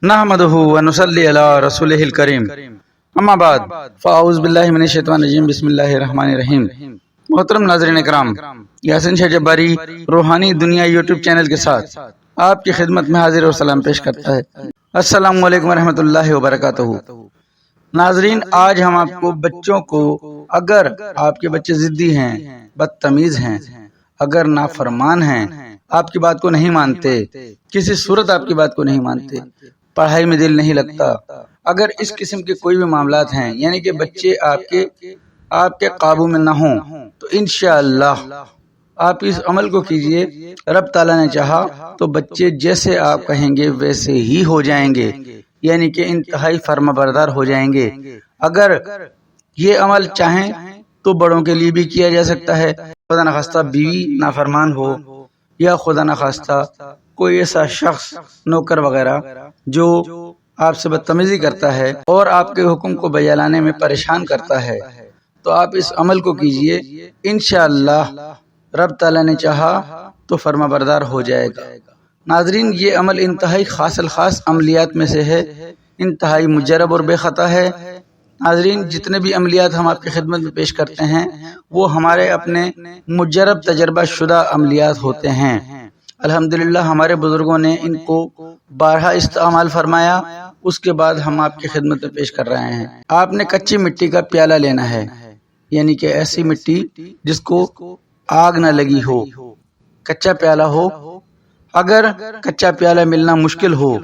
نحمدہ ونصلی علی رسولہ الکریم اما بعد فاعوذ باللہ من الشیطان الرجیم بسم اللہ الرحمن الرحیم۔ محترم ناظرین اکرام، یاسین شاہ جباری روحانی دنیا یوٹیوب چینل کے ساتھ آپ کی خدمت میں حاضر اور سلام پیش کرتا ہے۔ السلام علیکم ورحمۃ اللہ وبرکاتہ۔ ناظرین، آج ہم آپ کو بچوں کو، اگر آپ کے بچے ضدی ہیں، بدتمیز ہیں، اگر نافرمان ہیں، آپ کی بات کو نہیں مانتے، کسی صورت آپ کی بات کو نہیں مانتے، پڑھائی میں دل نہیں لگتا، اگر اس قسم کے کوئی بھی معاملات ہیں، یعنی کہ بچے آپ کے قابو میں نہ ہوں، تو انشاءاللہ آپ اس عمل کو کیجئے۔ رب تعالیٰ نے چاہا تو بچے جیسے آپ کہیں گے ویسے ہی ہو جائیں گے، یعنی کہ انتہائی فرما بردار ہو جائیں گے۔ اگر یہ عمل چاہیں تو بڑوں کے لیے بھی کیا جا سکتا ہے۔ خدا نخواستہ بیوی نافرمان ہو، یا خدا نخواستہ کوئی ایسا شخص، نوکر وغیرہ جو آپ سے بدتمیزی کرتا ہے اور آپ کے حکم کو بجا لانے میں پریشان کرتا ہے، تو آپ اس عمل کو کیجئے، انشاءاللہ رب تعالیٰ نے چاہا تو فرما بردار ہو جائے گا۔ ناظرین، یہ عمل انتہائی خاص الخاص عملیات میں سے ہے، انتہائی مجرب اور بے خطا ہے۔ ناظرین، جتنے بھی عملیات ہم آپ کی خدمت میں پیش کرتے ہیں وہ ہمارے اپنے مجرب تجربہ شدہ عملیات ہوتے ہیں۔ الحمدللہ ہمارے بزرگوں نے ان کو بارہا استعمال فرمایا، اس کے بعد ہم آپ کی خدمت میں پیش کر رہے ہیں۔ آپ نے کچی مٹی کا پیالہ لینا ہے، یعنی کہ ایسی مٹی جس کو آگ نہ لگی ہو، کچا پیالہ ہو۔ اگر کچا پیالہ ملنا مشکل ہو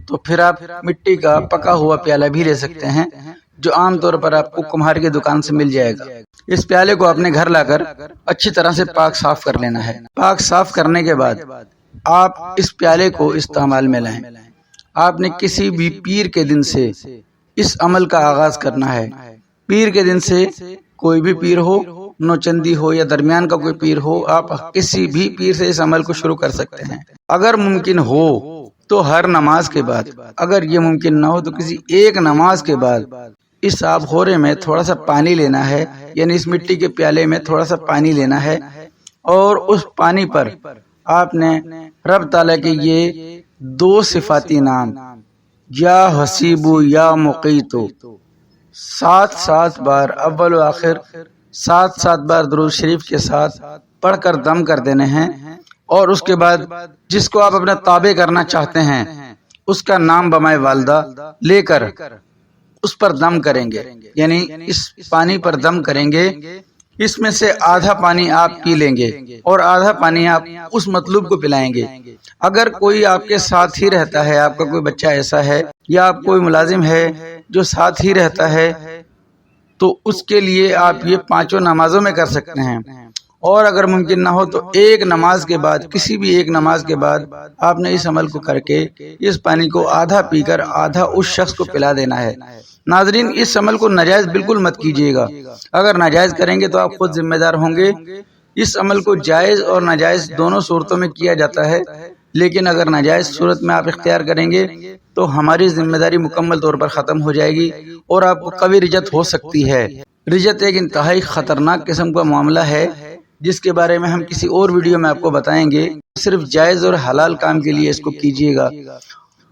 تو پھر آپ مٹی کا پکا ہوا پیالہ بھی لے سکتے ہیں، جو عام طور پر آپ کو کمہار کی دکان سے مل جائے گا۔ اس پیالے کو اپنے گھر لا کر اچھی طرح سے پاک صاف کر لینا ہے۔ پاک صاف کرنے کے بعد آپ اس پیالے کو استعمال میں لائیں۔ آپ نے کسی بھی پیر کے دن سے اس عمل کا آغاز کرنا ہے۔ پیر کے دن سے کوئی بھی پیر ہو، نوچندی ہو یا درمیان کا کوئی پیر ہو، آپ کسی بھی پیر سے اس عمل کو شروع کر سکتے ہیں۔ اگر ممکن ہو تو ہر نماز کے بعد، اگر یہ ممکن نہ ہو تو کسی ایک نماز کے بعد اس آب خورے میں تھوڑا سا پانی لینا ہے، یعنی اس مٹی کے پیالے میں تھوڑا سا پانی لینا ہے، اور اس پانی پر آپ نے رب تعالیٰ کے یہ دو صفاتی نام، یا حسیبو یا مقیتو، 7 بار اول و آخر 7 بار درود شریف کے ساتھ پڑھ کر دم کر دینے ہیں، اور اس کے بعد جس کو آپ اپنا تابع کرنا چاہتے ہیں اس کا نام بمائے والدہ لے کر اس پر دم کریں گے، یعنی اس پانی پر دم کریں گے۔ اس میں سے آدھا پانی آپ پی لیں گے اور آدھا پانی آپ اس مطلوب کو پلائیں گے۔ اگر کوئی آپ کے ساتھ ہی رہتا ہے، آپ کا کوئی بچہ ایسا ہے یا آپ کوئی ملازم ہے جو ساتھ ہی رہتا ہے، تو اس کے لیے آپ یہ 5 نمازوں میں کر سکتے ہیں۔ اور اگر ممکن نہ ہو تو ایک نماز کے بعد، کسی بھی ایک نماز کے بعد آپ نے اس عمل کو کر کے اس پانی کو آدھا پی کر آدھا اس شخص کو پلا دینا ہے۔ ناظرین، اس عمل کو ناجائز بالکل مت کیجیے گا۔ اگر ناجائز کریں گے تو آپ خود ذمہ دار ہوں گے۔ اس عمل کو جائز اور ناجائز دونوں صورتوں میں کیا جاتا ہے، لیکن اگر ناجائز صورت میں آپ اختیار کریں گے تو ہماری ذمہ داری مکمل طور پر ختم ہو جائے گی اور آپ کو کبھی رجت ہو سکتی ہے۔ رجت ایک انتہائی خطرناک قسم کا معاملہ ہے جس کے بارے میں ہم کسی اور ویڈیو میں آپ کو بتائیں گے۔ صرف جائز اور حلال کام کے لیے اس کو کیجیے گا۔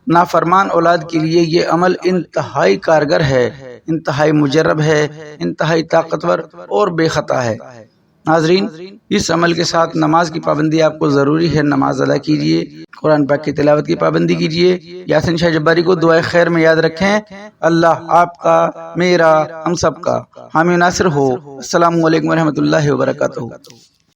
نافرمان اولاد کے لیے یہ عمل انتہائی کارگر ہے، انتہائی مجرب ہے، انتہائی طاقتور اور بے خطا ہے۔ ناظرین، اس عمل کے ساتھ نماز کی پابندی آپ کو ضروری ہے، نماز ادا کیجیے، قرآن پاک کی تلاوت کی پابندی کیجیے۔ یاسین شاہ جباری کو دعائے خیر میں یاد رکھیں۔ اللہ آپ کا، میرا، ہم سب کا حامی ناصر ہو۔ السلام علیکم ورحمۃ اللہ وبرکاتہ۔